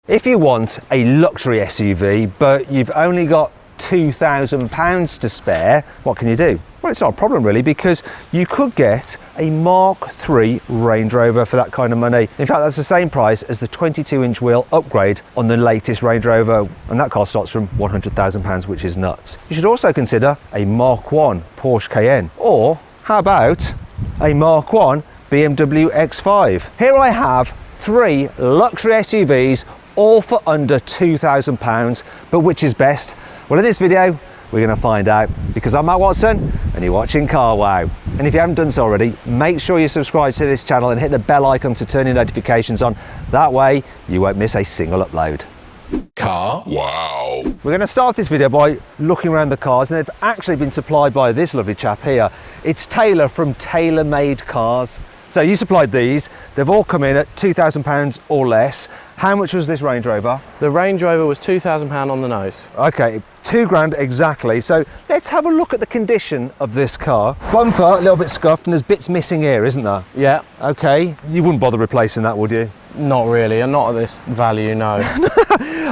If you want a luxury SUV, but you've only got £2,000 to spare, what can you do? Well, it's not a problem really, because you could get a Mark III Range Rover for that kind of money. In fact, that's the same price as the 22-inch wheel upgrade on the latest Range Rover, and that car starts from £100,000, which is nuts. You should also consider a Mark I Porsche Cayenne, or how about a Mark I BMW X5? Here I have 3 luxury SUVs, all for under £2,000, but which is best? Well, in this video, we're going to find out, because I'm Matt Watson and you're watching CarWow. And if you haven't done so already, make sure you subscribe to this channel and hit the bell icon to turn your notifications on. That way you won't miss a single upload. CarWow. We're going to start this video by looking around the cars, and they've actually been supplied by this lovely chap here. It's Taylor from Taylor Made Cars. So you supplied these, they've all come in at £2,000 or less. How much was this Range Rover? The Range Rover was £2,000 on the nose. Okay, £2,000 exactly. So let's have a look at the condition of this car. Bumper, a little bit scuffed, and there's bits missing here, isn't there? Yeah. Okay, you wouldn't bother replacing that, would you? Not really, and not at this value, no.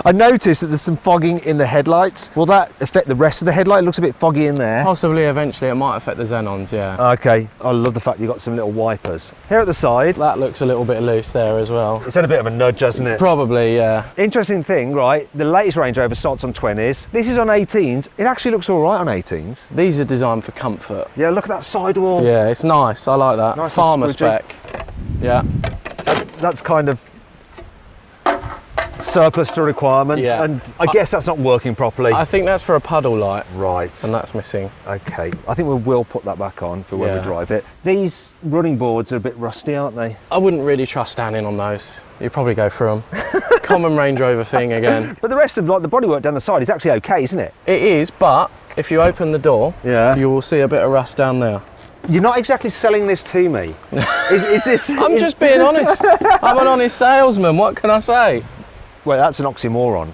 I noticed that there's some fogging in the headlights. Will that affect the rest of the headlight? It looks a bit foggy in there. Possibly, eventually, it might affect the xenons, yeah. Okay, I love the fact you've got some little wipers. Here at the side. That looks a little bit loose there as well. It's had a bit of a nudge, hasn't it? Probably, yeah. Interesting thing, right? The latest Range Rover starts on 20s. This is on 18s. It actually looks all right on 18s. These are designed for comfort. Yeah, look at that sidewall. Yeah, it's nice. I like that. Nice Farmer spec. Yeah. That's kind of surplus to requirements, yeah. And I guess that's not working properly. I think that's for a puddle light. Right. And that's missing. Okay, I think we will put that back on for when we drive it. These running boards are a bit rusty, aren't they? I wouldn't really trust standing on those. You'd probably go through them. Common Range Rover thing again. But the rest of the bodywork down the side is actually okay, isn't it? It is, but if you open the door, you will see a bit of rust down there. You're not exactly selling this to me. Is this... I'm just being honest. I'm an honest salesman, what can I say? Well, that's an oxymoron.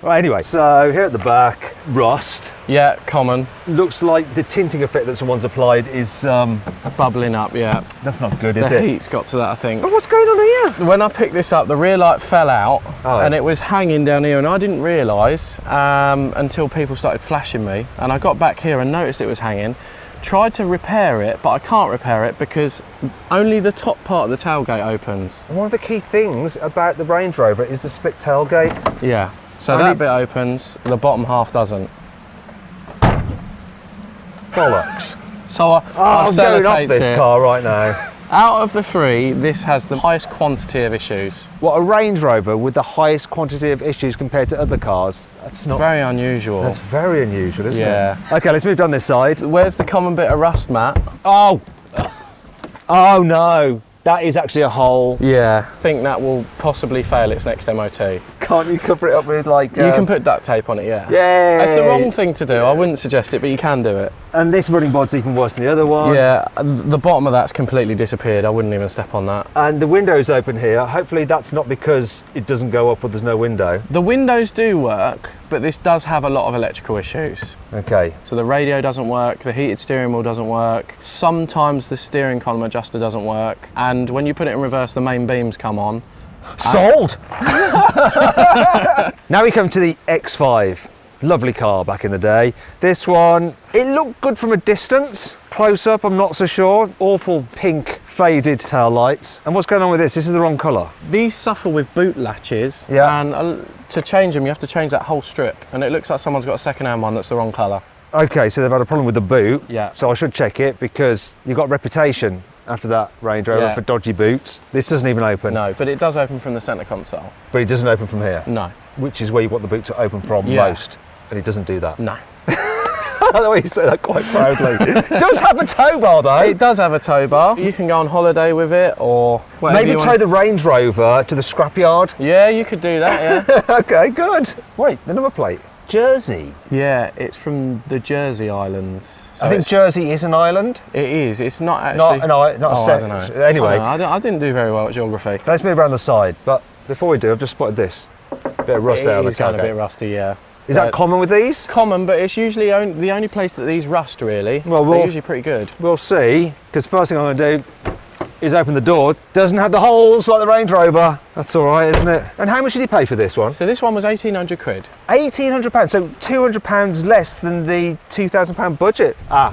Right, anyway, so here at the back, rust. Yeah, common. Looks like the tinting effect that someone's applied is... bubbling up, yeah. That's not good, is it? The heat's got to that, I think. But what's going on here? When I picked this up, the rear light fell out, and it was hanging down here, and I didn't realise until people started flashing me, and I got back here and noticed it was hanging. Tried to repair it, but I can't repair it because only the top part of the tailgate opens. One of the key things about the Range Rover is the split tailgate. Yeah, so that bit opens, the bottom half doesn't. Bollocks. So I'm going off this car right now. Out of the 3, this has the highest quantity of issues. What, a Range Rover with the highest quantity of issues compared to other cars? That's not... very unusual. That's very unusual, isn't it? Yeah. Okay, let's move down this side. Where's the common bit of rust, Matt? Oh! Oh no! That is actually a hole. Yeah. I think that will possibly fail its next MOT. Can't you cover it up with like... You can put duct tape on it, yeah. Yeah. That's the wrong thing to do. I wouldn't suggest it, but you can do it. And this running board's even worse than the other one. Yeah, the bottom of that's completely disappeared. I wouldn't even step on that. And the window's open here. Hopefully that's not because it doesn't go up or there's no window. The windows do work, but this does have a lot of electrical issues. Okay. So the radio doesn't work, the heated steering wheel doesn't work, sometimes the steering column adjuster doesn't work, and when you put it in reverse, the main beams come on. Sold! Now we come to the X5. Lovely car back in the day. This one, it looked good from a distance. Close up, I'm not so sure. Awful pink faded tail lights. And what's going on with this? This is the wrong colour. These suffer with boot latches, and to change them, you have to change that whole strip. And it looks like someone's got a second-hand one that's the wrong colour. Okay, so they've had a problem with the boot. Yeah. So I should check it because you've got a reputation after that Range Rover for dodgy boots. This doesn't even open. No, but it does open from the centre console. But it doesn't open from here? No. Which is where you want the boot to open from most. And it doesn't do that? No. I like the way you say that quite proudly. It does have a tow bar though. It does have a tow bar. You can go on holiday with it or maybe tow the Range Rover to the scrapyard. Yeah, you could do that, yeah. Okay, good. Wait, the number plate. Jersey. Yeah, it's from the Jersey Islands. So I think Jersey is an island. It is. It's not actually. Not a set. I don't know. Anyway. I didn't do very well at geography. Let's move around the side. But before we do, I've just spotted this. A bit of rust out of the tailgate. It's kind of a bit rusty, yeah. Is that common with these? Common, but it's usually the only place that these rust, really. Well, they're usually pretty good. We'll see, because first thing I'm going to do, is open the door. Doesn't have the holes like the Range Rover. That's all right, isn't it? And how much did you pay for this one? So this one was 1,800 quid. £1,800, so £200 less than the £2,000 budget. Ah.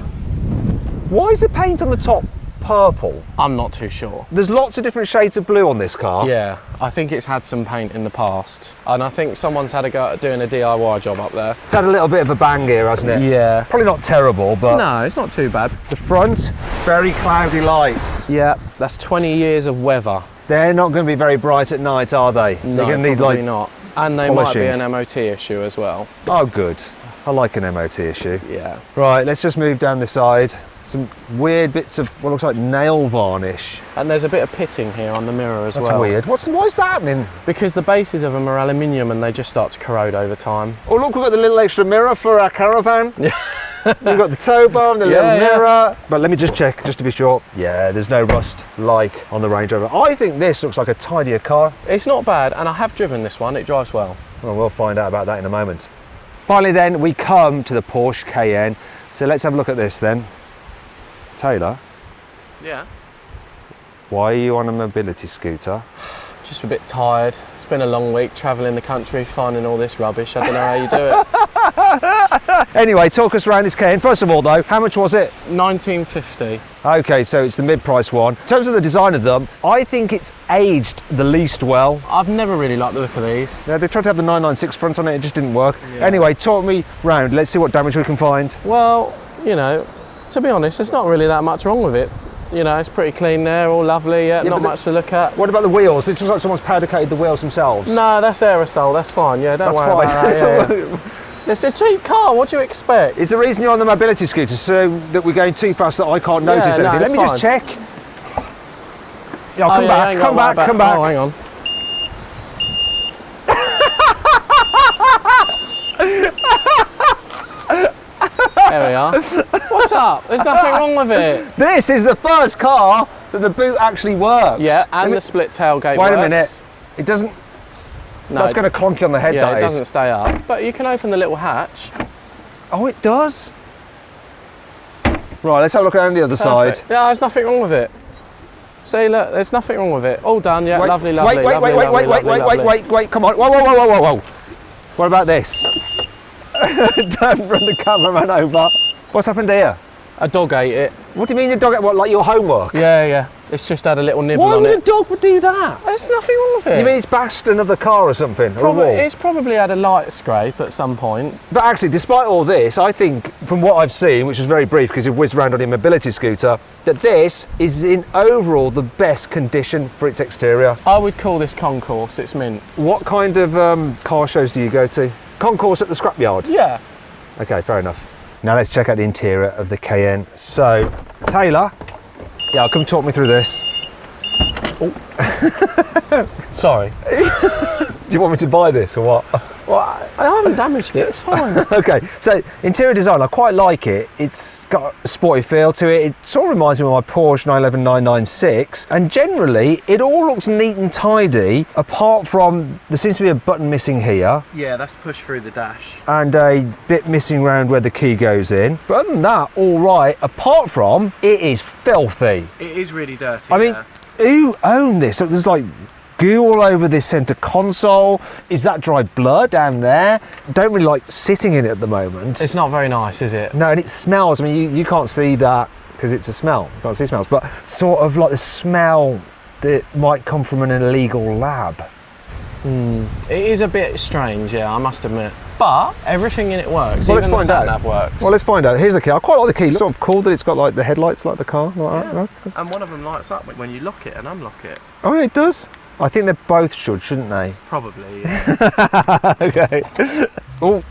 Why is the paint on the top purple? I'm not too sure. There's lots of different shades of blue on this car. Yeah, I think it's had some paint in the past. And I think someone's had a go at doing a DIY job up there. It's had a little bit of a bang here, hasn't it? Yeah. Probably not terrible, but... No, it's not too bad. The front, very cloudy lights. Yeah, that's 20 years of weather. They're not going to be very bright at night, are they? No, they're going to need like not. And they polishing. might be an MOT issue as well. Oh, good. I like an MOT issue. Yeah. Right, let's just move down the side. Some weird bits of what looks like nail varnish. And there's a bit of pitting here on the mirror as well. That's weird. Why is that happening? Because the bases of them are aluminium and they just start to corrode over time. Oh, look, we've got the little extra mirror for our caravan. Yeah. We've got the tow bar and the little mirror. But let me just check, just to be sure. Yeah, there's no rust like on the Range Rover. I think this looks like a tidier car. It's not bad, and I have driven this one. It drives well. Well, we'll find out about that in a moment. Finally then, we come to the Porsche Cayenne. So let's have a look at this then. Taylor? Yeah? Why are you on a mobility scooter? Just a bit tired. It's been a long week travelling the country, finding all this rubbish. I don't know how you do it. Anyway, talk us around this Cayenne. First of all though, how much was it? 1950. Okay, so it's the mid-price one. In terms of the design of them, I think it's aged the least well. I've never really liked the look of these. Yeah, they tried to have the 996 front on it, it just didn't work. Yeah. Anyway, talk me round. Let's see what damage we can find. Well, you know, to be honest, there's not really that much wrong with it. You know, it's pretty clean there, all lovely, not much to look at. What about the wheels? It looks like someone's powder coated the wheels themselves. No, that's aerosol, that's fine, yeah, don't worry about that. Yeah. It's a cheap car, what do you expect? Is the reason you're on the mobility scooter so that we're going too fast that I can't notice anything? Let me just check. Yeah, come back. Oh, hang on. There we are. What's up? There's nothing wrong with it. This is the first car that the boot actually works. Yeah, and the split tailgate works. Wait a works. minute. It doesn't... No, that's going to clonk you on the head, yeah, that it is. doesn't stay up. But you can open the little hatch. Oh, it does? Right, let's have a look around the other side. Yeah, there's nothing wrong with it. See, look, there's nothing wrong with it. All done, yeah, wait, lovely. Wait, come on. Whoa. What about this? Don't run the cameraman over. What's happened here? A dog ate it. What do you mean your dog ate what, like your homework? Yeah. It's just had a little nibble on it. Why would a dog do that? There's nothing wrong with it. You mean it's bashed another car or something? Or a wall? It's probably had a light scrape at some point. But actually, despite all this, I think, from what I've seen, which is very brief because you've whizzed around on your mobility scooter, that this is in overall the best condition for its exterior. I would call this concourse, it's mint. What kind of car shows do you go to? Concourse at the scrapyard? Yeah. Okay, fair enough. Now let's check out the interior of the Cayenne. So, Taylor, come talk me through this. Oh. Sorry. Do you want me to buy this or what? Well, I haven't damaged it, it's fine. Okay, so interior design, I quite like it. It's got a sporty feel to it. It sort of reminds me of my Porsche 911 996. And generally, it all looks neat and tidy, apart from, there seems to be a button missing here. Yeah, that's pushed through the dash. And a bit missing around where the key goes in. But other than that, all right, apart from, it is filthy. It is really dirty. I mean, who owned this? So there's like goo all over this centre console. Is that dry blood down there? Don't really like sitting in it at the moment. It's not very nice, is it? No, and it smells. I mean, you can't see that because it's a smell. You can't see smells, but sort of like the smell that might come from an illegal lab. It is a bit strange, yeah, I must admit. But everything in it works. Well, even let's find the out. sat-nav works. Well, let's find out. Here's the key. I quite like the key. It's sort of cool that it's got like the headlights like the car, like that, right? And one of them lights up when you lock it and unlock it. Oh, yeah, it does. I think they both should, shouldn't they? Probably, yeah. Okay. Oh,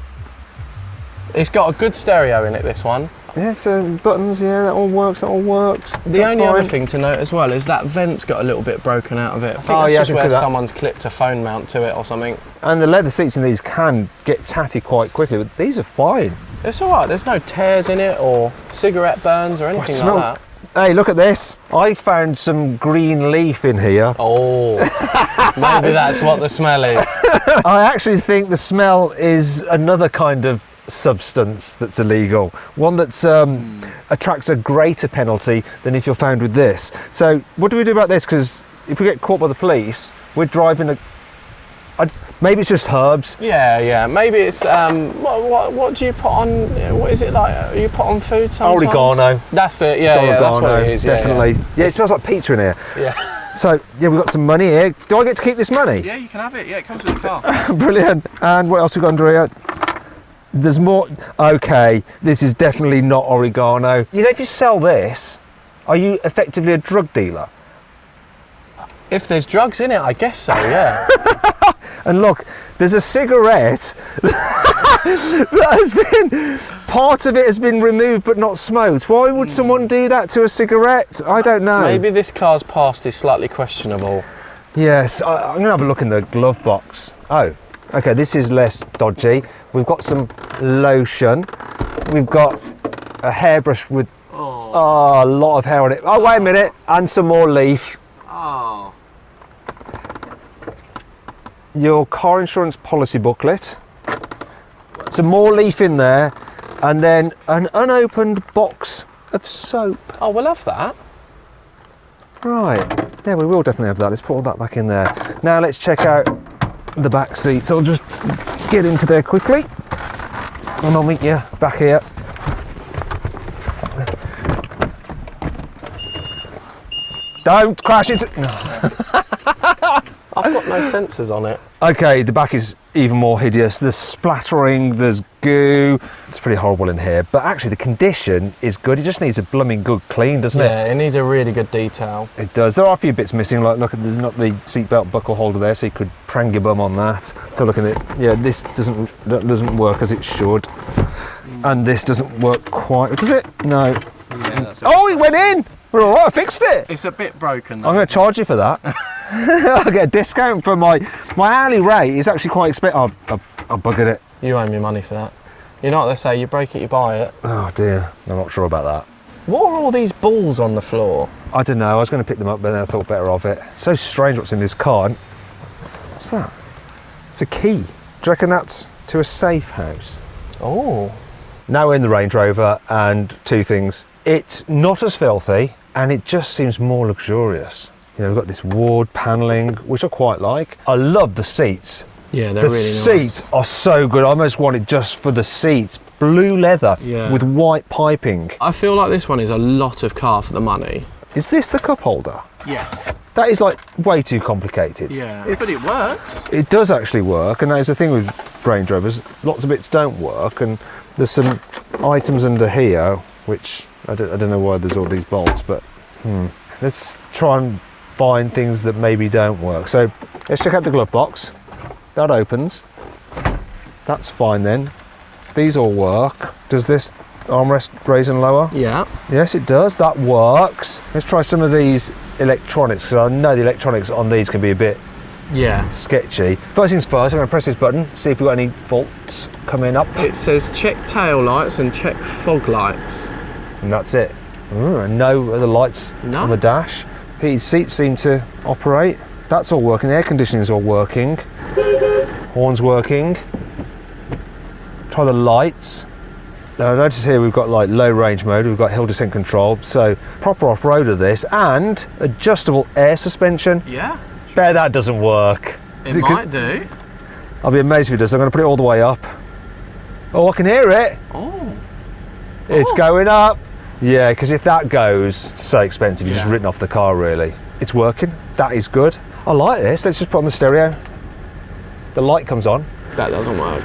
It's got a good stereo in it, this one. yeah. So buttons, yeah, that all works. That all works. The only other thing to note as well is that vent's got a little bit broken out of it. I think that's just where someone's clipped a phone mount to it or something. And the leather seats in these can get tatty quite quickly, but these are fine. It's all right. There's no tears in it or cigarette burns or anything like that. Hey, look at this. I found some green leaf in here. Oh, maybe that's what the smell is. I actually think the smell is another kind of substance that's illegal, one that's attracts a greater penalty than if you're found with this. So what do we do about this? Because if we get caught by the police, we're driving maybe it's just herbs. Yeah. Maybe it's what do you put on? What is it like? You put on food sometimes? Oregano. That's it. Yeah, it's oregano, that's what it is. Definitely. Yeah, it smells like pizza in here. Yeah. So yeah, we've got some money here. Do I get to keep this money? Yeah, you can have it. Yeah, it comes with the car. Brilliant. And what else we got under here? There's more. Okay, this is definitely not oregano. You know, if you sell this, are you effectively a drug dealer? If there's drugs in it, I guess so, yeah. And look, there's a cigarette that has been, part of it has been removed but not smoked. Why would someone do that to a cigarette? I don't know. Maybe this car's past is slightly questionable. Yes, I'm going to have a look in the glove box. Oh, okay, this is less dodgy. We've got some lotion. We've got a hairbrush with a lot of hair on it. Oh, wait a minute, and some more leaf. Oh. Your car insurance policy booklet, some more leaf in there, and then an unopened box of soap. Oh, we'll have that. Right, yeah, we will definitely have that. Let's put all that back in there. Now let's check out the back seat. So I'll just get into there quickly, and I'll meet you back here. Don't crash into... No. I've got no sensors on it. Okay, the back is even more hideous. There's splattering, there's goo. It's pretty horrible in here, but actually the condition is good. It just needs a blooming good clean, doesn't it? Yeah, it needs a really good detail. It does. There are a few bits missing, like look, there's not the seatbelt buckle holder there, so you could prang your bum on that. So look at it. Yeah, this doesn't work as it should. And this doesn't work quite, does it? No. Yeah, that's oh, it went in! We're all right, I fixed it. It's a bit broken though. I'm going to charge you for that. I'll get a discount for my hourly rate is actually quite expensive. I've buggered it. You owe me money for that. You know what they say, you break it, you buy it. Oh dear, I'm not sure about that. What are all these balls on the floor? I don't know, I was going to pick them up, but then I thought better of it. So strange what's in this car. What's that? It's a key. Do you reckon that's to a safe house? Oh. Now we're in the Range Rover, and two things. It's not as filthy, and it just seems more luxurious. You know, we've got this Ward panelling, which I quite like. I love the seats. Yeah, they're really nice. The seats are so good. I almost want it just for the seats. Blue leather with white piping. I feel like this one is a lot of car for the money. Is this the cup holder? Yes. That is like way too complicated. Yeah, but it works. It does actually work, and that is the thing with Range Rovers. Lots of bits don't work, and there's some items under here, which I don't know why there's all these bolts, but let's try and find things that maybe don't work. So let's check out the glove box. That opens. That's fine then. These all work. Does this armrest raise and lower? Yeah. Yes, it does. That works. Let's try some of these electronics, because I know the electronics on these can be a bit sketchy. First things first, I'm going to press this button, see if we've got any faults coming up. It says check tail lights and check fog lights. And that's it. And no other lights on the dash. Heated seats seem to operate. That's all working. The air conditioning is all working. Horn's working. Try the lights. Now notice here we've got like low range mode, we've got hill descent control, so proper off-roader this, and adjustable air suspension. Yeah. Bet that doesn't work. It might do. I'll be amazed if it does. I'm going to put it all the way up. Oh, I can hear it. Oh. It's going up. Yeah, because if that goes, it's so expensive. You've just written off the car, really. It's working. That is good. I like this. Let's just put on the stereo. The light comes on. That doesn't work.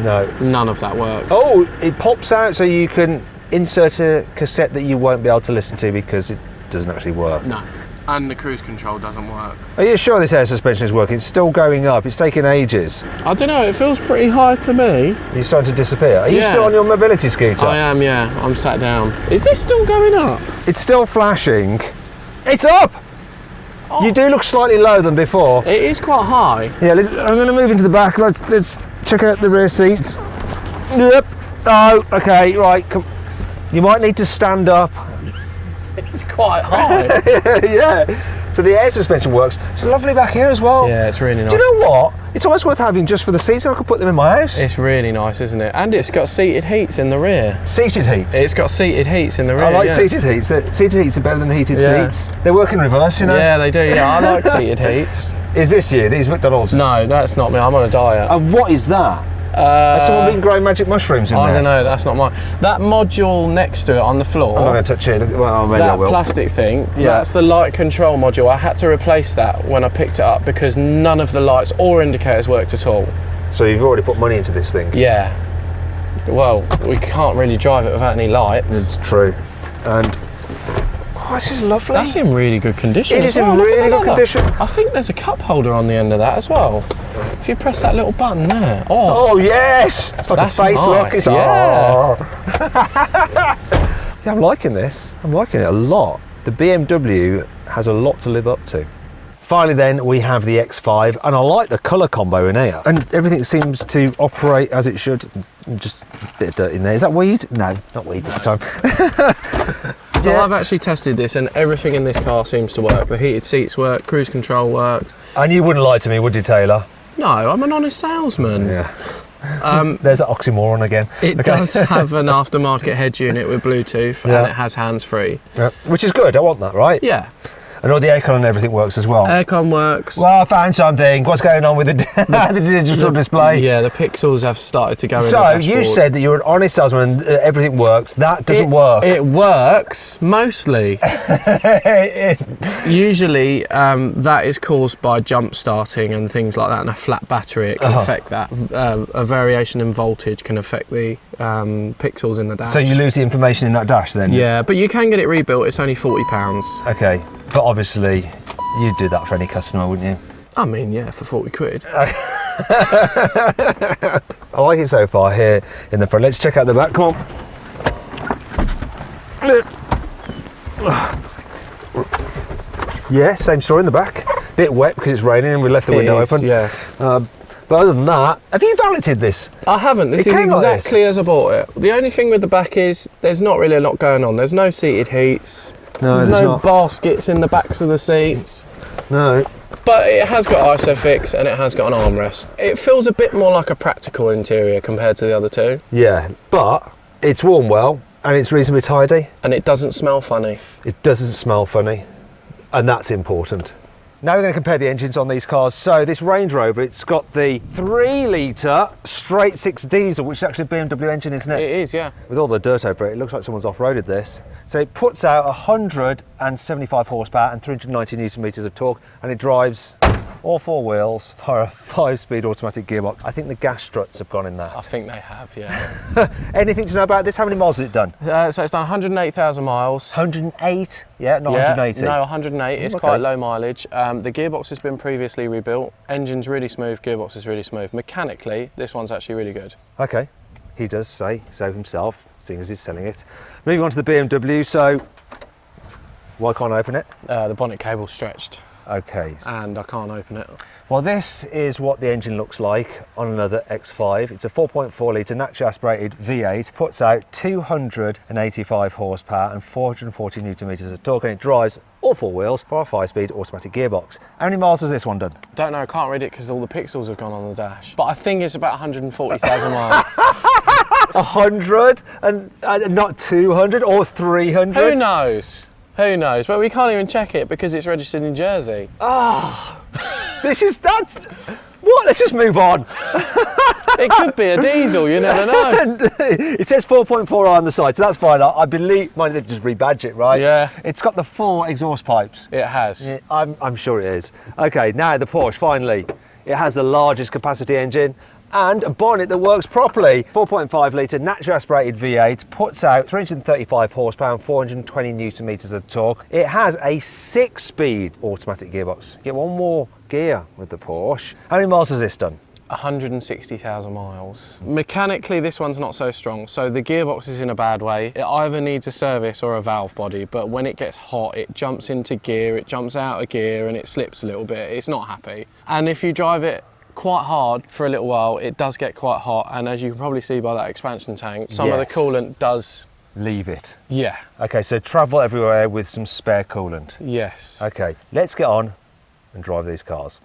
No. None of that works. Oh, it pops out so you can insert a cassette that you won't be able to listen to because it doesn't actually work. No. And the cruise control doesn't work. Are you sure this air suspension is working? It's still going up. It's taking ages. I don't know. It feels pretty high to me. You're starting to disappear. Are you still on your mobility scooter? I am, yeah. I'm sat down. Is this still going up? It's still flashing. It's up! Oh. You do look slightly lower than before. It is quite high. Yeah, I'm going to move into the back. Let's check out the rear seats. Yep. Oh, okay, right. Come. You might need to stand up. It's quite high. Yeah. So the air suspension works. It's lovely back here as well. Yeah, it's really nice. Do you know what? It's almost worth having just for the seats, so I could put them in my house. It's really nice, isn't it? And it's got seated heats in the rear. Seated heats? It's got seated heats in the rear. I like seated heats. Seated heats are better than heated seats. They work in reverse, you know? Yeah, they do. Yeah, I like seated heats. Is this you? These McDonald's? No, that's not me. I'm on a diet. And what is that? Has someone been growing magic mushrooms in there? I don't know, that's not mine. That module next to it on the floor, I'm not going to touch it. Well, maybe I that will. plastic thing, that's the light control module. I had to replace that when I picked it up because none of the lights or indicators worked at all. So you've already put money into this thing? Yeah. Well, we can't really drive it without any lights. It's true. And this is lovely. That's in really good condition. It is in really good condition. I think there's a cup holder on the end of that as well. If you press that little button there. Oh yes! It's like a face lock. It's, yeah, I'm liking this. I'm liking it a lot. The BMW has a lot to live up to. Finally then, we have the X5, and I like the colour combo in here. And everything seems to operate as it should. Just a bit of dirt in there. Is that weed? No, not weed this time. So I've actually tested this and everything in this car seems to work. The heated seats work, cruise control works. And you wouldn't lie to me, would you, Taylor? No, I'm an honest salesman. Yeah. There's that oxymoron again. It does have an aftermarket head unit with Bluetooth and it has hands-free. Yeah. Which is good, I want that, right? Yeah. And all the aircon and everything works as well. Aircon works. Well, I found something. What's going on with the digital display? Yeah, the pixels have started to go in the So dashboard. you said that you're an honest salesman, everything works. That doesn't work. It works, mostly. Usually that is caused by jump starting and things like that, and a flat battery, it can affect that. A variation in voltage can affect the pixels in the dash. So you lose the information in that dash then? Yeah, but you can get it rebuilt, it's only £40. Okay, but obviously you'd do that for any customer, wouldn't you? I mean, yeah, for 40 quid. I like it so far here in the front. Let's check out the back, come on. Yeah, same story in the back. Bit wet because it's raining and we left the window open. Yeah. But other than that, have you valeted this? I haven't. This is exactly as I bought it. The only thing with the back is there's not really a lot going on. There's no seated heats. There's no baskets in the backs of the seats. No. But it has got ISOFIX and it has got an armrest. It feels a bit more like a practical interior compared to the other two. Yeah, but it's worn well and it's reasonably tidy. And it doesn't smell funny. It doesn't smell funny, and that's important. Now we're going to compare the engines on these cars. So this Range Rover, it's got the 3-litre straight 6 diesel, which is actually a BMW engine, isn't it? It is, yeah. With all the dirt over it, it looks like someone's off-roaded this. So it puts out 175 horsepower and 390 newton meters of torque, and it drives all 4 wheels for a 5-speed automatic gearbox. I think the gas struts have gone in that. I think they have, yeah. Anything to know about this? How many miles has it done? So it's done 108,000 miles. 108? Yeah, not 180? No, 108. It's quite low mileage. The gearbox has been previously rebuilt. Engine's really smooth, gearbox is really smooth. Mechanically, this one's actually really good. Okay, he does say so himself, seeing as he's selling it. Moving on to the BMW, so why can't I open it? The bonnet cable's stretched. Okay. And I can't open it. Well, this is what the engine looks like on another X5. It's a 4.4 litre naturally aspirated V8, puts out 285 horsepower and 440 newton meters of torque, and it drives all 4 wheels for a 5-speed automatic gearbox. How many miles has this one done? Don't know, I can't read it because all the pixels have gone on the dash. But I think it's about 140,000 miles. 100 and not 200 or 300? Who knows? Who knows? But we can't even check it because it's registered in Jersey. Ah, what? Let's just move on. It could be a diesel, you never know. It says 4.4 on the side, so that's fine. I believe, might they just rebadge it, right? Yeah. It's got the 4 exhaust pipes. It has. Yeah, I'm sure it is. Okay, now the Porsche, finally. It has the largest capacity engine and a bonnet that works properly. 4.5 litre naturally aspirated V8, puts out 335 horsepower and 420 newton meters of torque. It has a 6-speed automatic gearbox. Get one more gear with the Porsche. How many miles has this done? 160,000 miles. Mechanically, this one's not so strong, so the gearbox is in a bad way. It either needs a service or a valve body, but when it gets hot, it jumps into gear, it jumps out of gear, and it slips a little bit. It's not happy. And if you drive it quite hard for a little while, it does get quite hot, and as you can probably see by that expansion tank, some of the coolant does leave it. Yeah. Okay, so travel everywhere with some spare coolant. Yes. Okay, let's get on and drive these cars.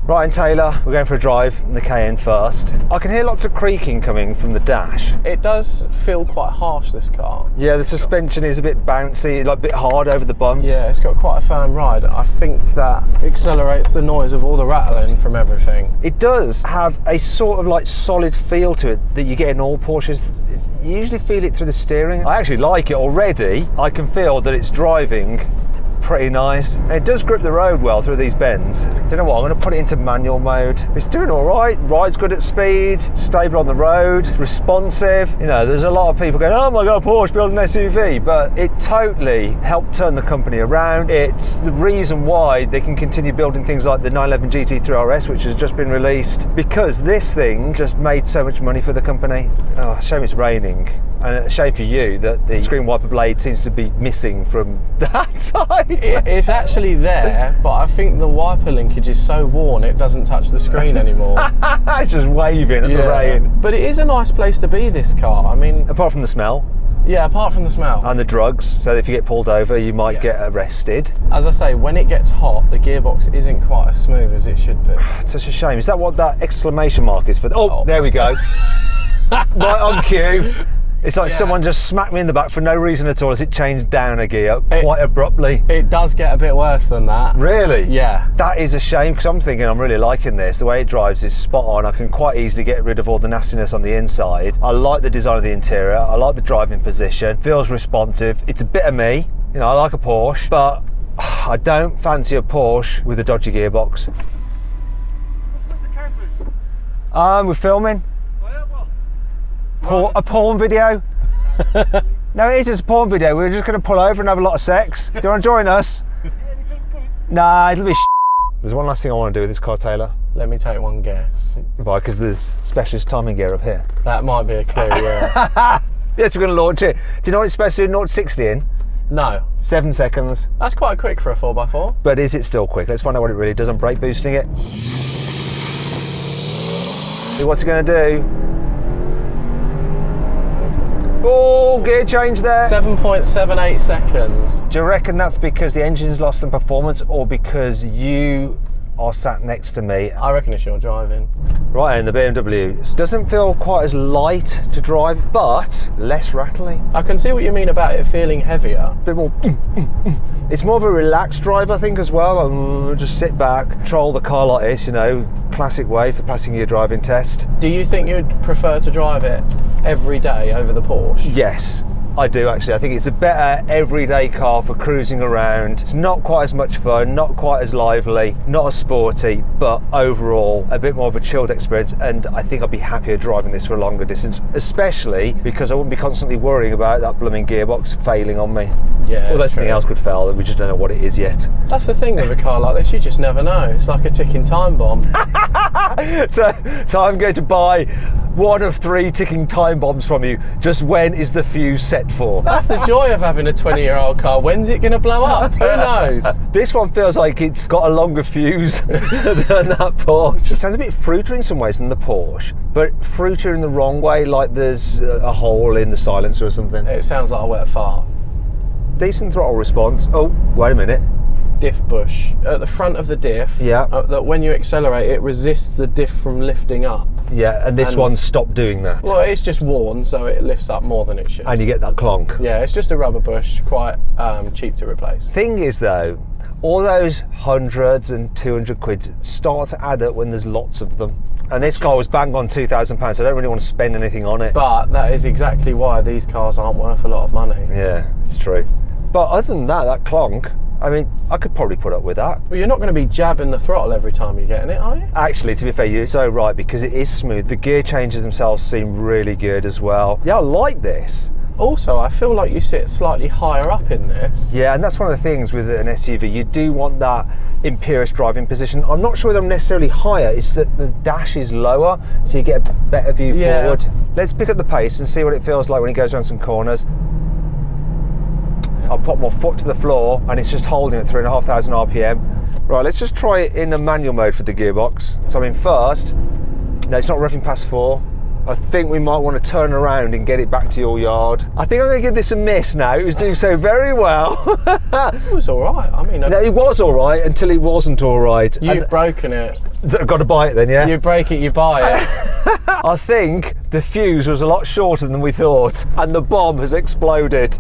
Right, and Taylor, we're going for a drive in the Cayenne first. I can hear lots of creaking coming from the dash. It does feel quite harsh, this car. Yeah, the suspension is a bit bouncy, like a bit hard over the bumps. Yeah, it's got quite a firm ride. I think that accelerates the noise of all the rattling from everything. It does have a sort of like solid feel to it that you get in all Porsches. You usually feel it through the steering. I actually like it already. I can feel that it's driving pretty nice. And it does grip the road well through these bends. Do you know what? I'm going to put it into manual mode. It's doing all right. Rides good at speed, stable on the road, responsive. You know, there's a lot of people going, oh my God, Porsche building an SUV, but it totally helped turn the company around. It's the reason why they can continue building things like the 911 GT3 RS, which has just been released, because this thing just made so much money for the company. Oh, shame it's raining. And a shame for you that the screen wiper blade seems to be missing from that side. It's actually there, but I think the wiper linkage is so worn it doesn't touch the screen anymore. It's just waving at the rain. But it is a nice place to be, this car. I mean, apart from the smell. Yeah, apart from the smell. And the drugs, so if you get pulled over, you might get arrested. As I say, when it gets hot, the gearbox isn't quite as smooth as it should be. It's such a shame. Is that what that exclamation mark is for? Oh, there we go. Right on cue. It's like someone just smacked me in the back for no reason at all as it changed down a gear quite abruptly. It does get a bit worse than that. Really? Yeah. That is a shame, because I'm thinking I'm really liking this. The way it drives is spot on. I can quite easily get rid of all the nastiness on the inside. I like the design of the interior. I like the driving position. Feels responsive. It's a bit of me. You know, I like a Porsche, but I don't fancy a Porsche with a dodgy gearbox. What's with the campers? We're filming. What? A porn video? No, it is just a porn video. We're just going to pull over and have a lot of sex. Do you want to join us? Is it anything good? Nah, it'll be There's one last thing I want to do with this car, Taylor. Let me take one guess. Why? Because there's specialist timing gear up here. That might be a clue, yeah. Yes, we're going to launch it. Do you know what it's supposed to do 0 to 60 in? No. 7 seconds. That's quite quick for a 4x4. But is it still quick? Let's find out what it really does on brake boosting it. What's it going to do? Oh, gear change there. 7.78 seconds. Do you reckon that's because the engine's lost some performance, or because you are sat next to me? I reckon it's your driving. Right, and the BMW doesn't feel quite as light to drive, but less rattly. I can see what you mean about it feeling heavier. A bit more. It's more of a relaxed drive, I think, as well. Just sit back, control the car like this, you know, classic way for passing your driving test. Do you think you'd prefer to drive it every day over the Porsche? Yes, I do actually. I think it's a better everyday car for cruising around. It's not quite as much fun, not quite as lively, not as sporty, but overall a bit more of a chilled experience, and I think I'd be happier driving this for a longer distance, especially because I wouldn't be constantly worrying about that blooming gearbox failing on me. Yeah. Although something else could fail, we just don't know what it is yet. That's the thing with a car like this, you just never know. It's like a ticking time bomb. So I'm going to buy one of 3 ticking time bombs from you. Just when is the fuse set for? That's the joy of having a 20-year-old car. When's it going to blow up? Who knows? This one feels like it's got a longer fuse than that Porsche. It sounds a bit fruitier in some ways than the Porsche, but fruitier in the wrong way, like there's a hole in the silencer or something. It sounds like a wet fart. Decent throttle response. Oh, wait a minute. Diff bush. At the front of the diff, that when you accelerate, it resists the diff from lifting up. Yeah, and this one stopped doing that. Well, it's just worn, so it lifts up more than it should. And you get that clonk. Yeah, it's just a rubber bush, quite cheap to replace. Thing is though, all those hundreds and 200 quids start to add up when there's lots of them. And this car was bang on £2,000, so I don't really want to spend anything on it. But that is exactly why these cars aren't worth a lot of money. Yeah, it's true. But other than that, that clonk, I mean, I could probably put up with that. Well, you're not going to be jabbing the throttle every time you're getting it, are you? Actually, to be fair, you're so right, because it is smooth. The gear changes themselves seem really good as well. Yeah, I like this. Also, I feel like you sit slightly higher up in this. Yeah, and that's one of the things with an SUV. You do want that imperious driving position. I'm not sure whether I'm necessarily higher. It's that the dash is lower, so you get a better view forward. Let's pick up the pace and see what it feels like when it goes around some corners. I'll put my foot to the floor and it's just holding at 3,500 RPM. Right, let's just try it in a manual mode for the gearbox. So I'm in first. No, it's not roughing past 4. I think we might want to turn around and get it back to your yard. I think I'm going to give this a miss now. It was doing so very well. It was all right. I mean, no, it was all right until it wasn't all right. You've broken it. I've got to buy it then, yeah? You break it, you buy it. I think the fuse was a lot shorter than we thought, and the bomb has exploded.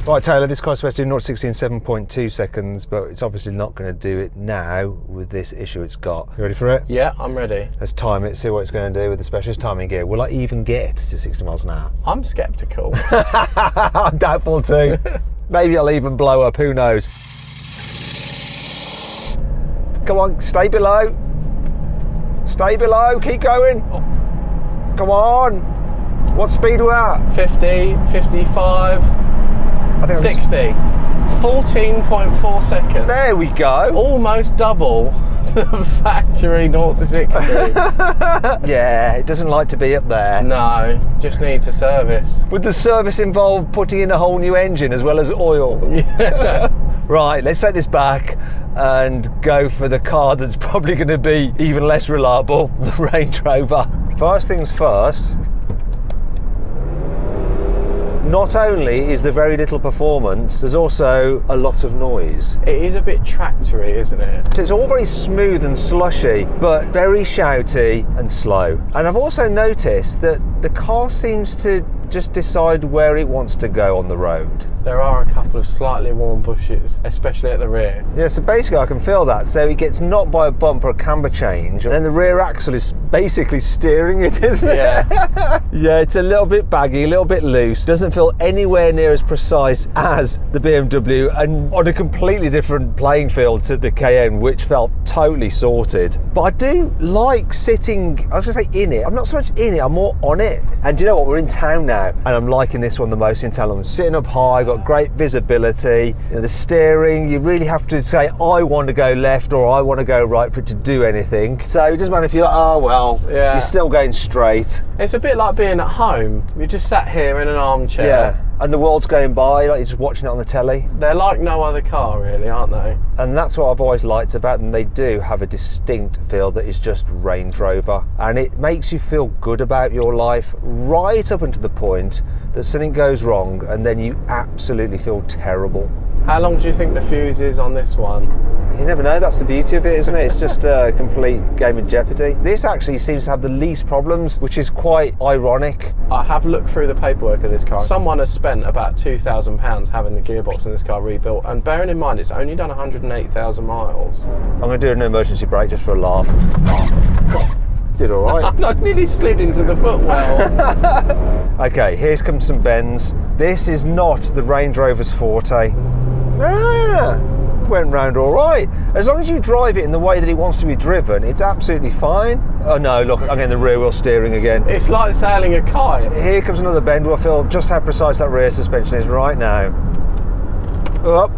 Right, Taylor, this car's supposed to do 0 to 60 in 7.2 seconds, but it's obviously not going to do it now with this issue it's got. You ready for it? Yeah, I'm ready. Let's time it, see what it's going to do with the specialist timing gear. Will I even get to 60 miles an hour? I'm sceptical. I'm doubtful too. Maybe I'll even blow up, who knows? Come on, stay below. Stay below, keep going. Come on. What speed are we at? 50, 55. I think 60. 14.4 seconds. There we go. Almost double the factory 0 to 60. Yeah, it doesn't like to be up there. No, just needs a service. Would the service involve putting in a whole new engine as well as oil? Yeah. Right, let's take this back and go for the car that's probably going to be even less reliable, the Range Rover. First things first. Not only is there very little performance, there's also a lot of noise. It is a bit tractory, isn't it? So it's all very smooth and slushy, but very shouty and slow. And I've also noticed that the car seems to just decide where it wants to go on the road. There are a couple of slightly worn bushes, especially at the rear. Yeah, so basically I can feel that. So it gets knocked by a bump or a camber change, and then the rear axle is basically steering it, isn't it? Yeah. Yeah, it's a little bit baggy, a little bit loose. Doesn't feel anywhere near as precise as the BMW, and on a completely different playing field to the Cayenne, which felt totally sorted. But I do like sitting, I was gonna say in it. I'm not so much in it, I'm more on it. And do you know what? We're in town now, and I'm liking this one the most in town. I'm sitting up high, got great visibility. You know, the steering, you really have to say, I want to go left or I want to go right for it to do anything. So it doesn't matter if you're like, oh well, yeah. You're still going straight. It's a bit like being at home. You just sat here in an armchair. Yeah, and the world's going by, like you're just watching it on the telly. They're like no other car, really, aren't they? And that's what I've always liked about them. They do have a distinct feel that is just Range Rover, and it makes you feel good about your life right up until the point that something goes wrong and then you absolutely feel terrible. How long do you think the fuse is on this one? You never know, that's the beauty of it, isn't it? It's just a complete game of jeopardy. This actually seems to have the least problems, which is quite ironic. I have looked through the paperwork of this car. Someone has spent about £2,000 having the gearbox in this car rebuilt, and bearing in mind it's only done 108,000 miles. I'm going to do an emergency brake just for a laugh. Did all right. I nearly slid into the footwell. Okay, here comes some bends. This is not the Range Rover's forte. Went round all right. As long as you drive it in the way that it wants to be driven, it's absolutely fine. Oh no, look, I'm getting the rear wheel steering again. It's like sailing a kite. Here comes another bend. We'll feel just how precise that rear suspension is right now. Up.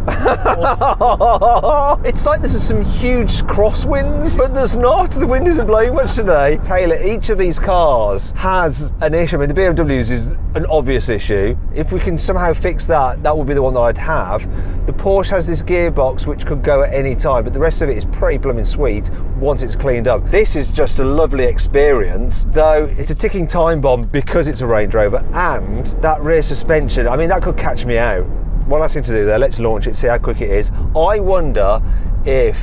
It's like there's some huge crosswinds, but there's not. The wind isn't blowing much today. Taylor, each of these cars has an issue. I mean, the BMW's is an obvious issue. If we can somehow fix that, that would be the one that I'd have. The Porsche has this gearbox which could go at any time, but the rest of it is pretty blooming sweet once it's cleaned up. This is just a lovely experience, though it's a ticking time bomb because it's a Range Rover, and that rear suspension, I mean, that could catch me out. One last thing to do there, let's launch it, see how quick it is. I wonder if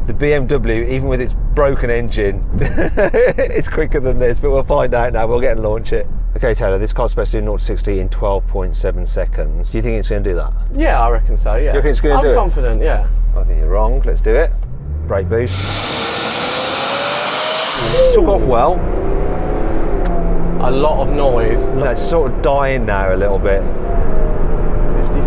the BMW, even with its broken engine, is quicker than this, but we'll find out now. We'll get and launch it. Okay, Taylor, this car's supposed to do 0 to 60 in 12.7 seconds. Do you think it's going to do that? Yeah, I reckon so, yeah. You reckon it's going to do it? I'm confident, yeah. I think you're wrong. Let's do it. Brake boost. Took off well. A lot of noise. It's sort of dying now a little bit.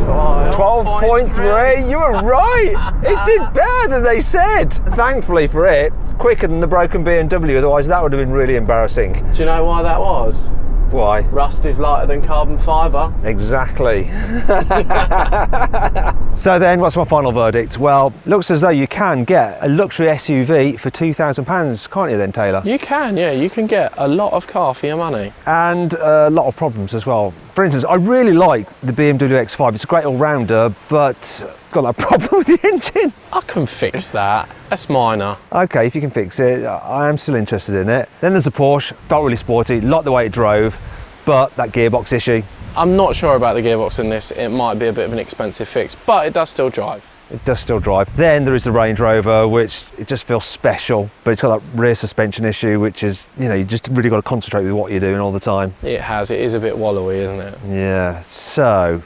12.3. You were right. It did better than they said. Thankfully for it, quicker than the broken BMW, otherwise that would have been really embarrassing. Do you know why that was? Why? Rust is lighter than carbon fibre. Exactly. So then, what's my final verdict? Well, looks as though you can get a luxury SUV for £2,000, can't you then, Taylor? You can, yeah. You can get a lot of car for your money. And a lot of problems as well. For instance, I really like the BMW X5. It's a great all-rounder, but got that problem with the engine. I can fix that. That's minor. Okay, if you can fix it, I am still interested in it. Then there's the Porsche, felt really sporty, liked the way it drove, but that gearbox issue. I'm not sure about the gearbox in this. It might be a bit of an expensive fix, but it does still drive. It does still drive. Then there is the Range Rover, which it just feels special, but it's got that rear suspension issue, which is, you know, you just really got to concentrate with what you're doing all the time. It has. It is a bit wallowy, isn't it? Yeah. So,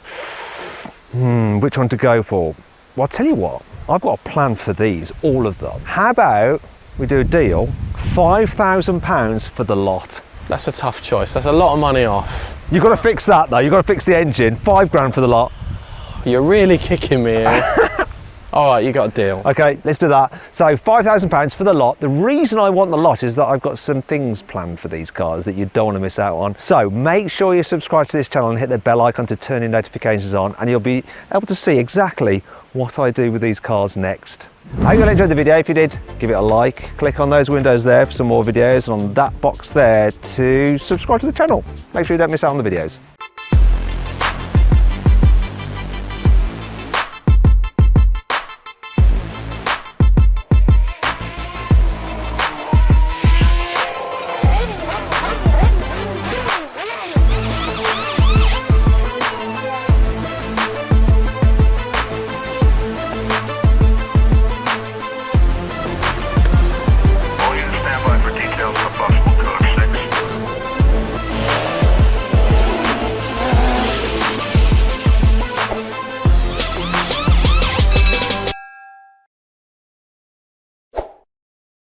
which one to go for? Well, I'll tell you what. I've got a plan for these, all of them. How about we do a deal? £5,000 for the lot. That's a tough choice. That's a lot of money off. You've got to fix that though. You've got to fix the engine. £5,000 for the lot. You're really kicking me here. All right, you got a deal. Okay, let's do that. So £5,000 for the lot. The reason I want the lot is that I've got some things planned for these cars that you don't want to miss out on. So make sure you subscribe to this channel and hit the bell icon to turn your notifications on, and you'll be able to see exactly what I do with these cars next. I hope you enjoyed the video. If you did, give it a like. Click on those windows there for some more videos, and on that box there to subscribe to the channel. Make sure you don't miss out on the videos.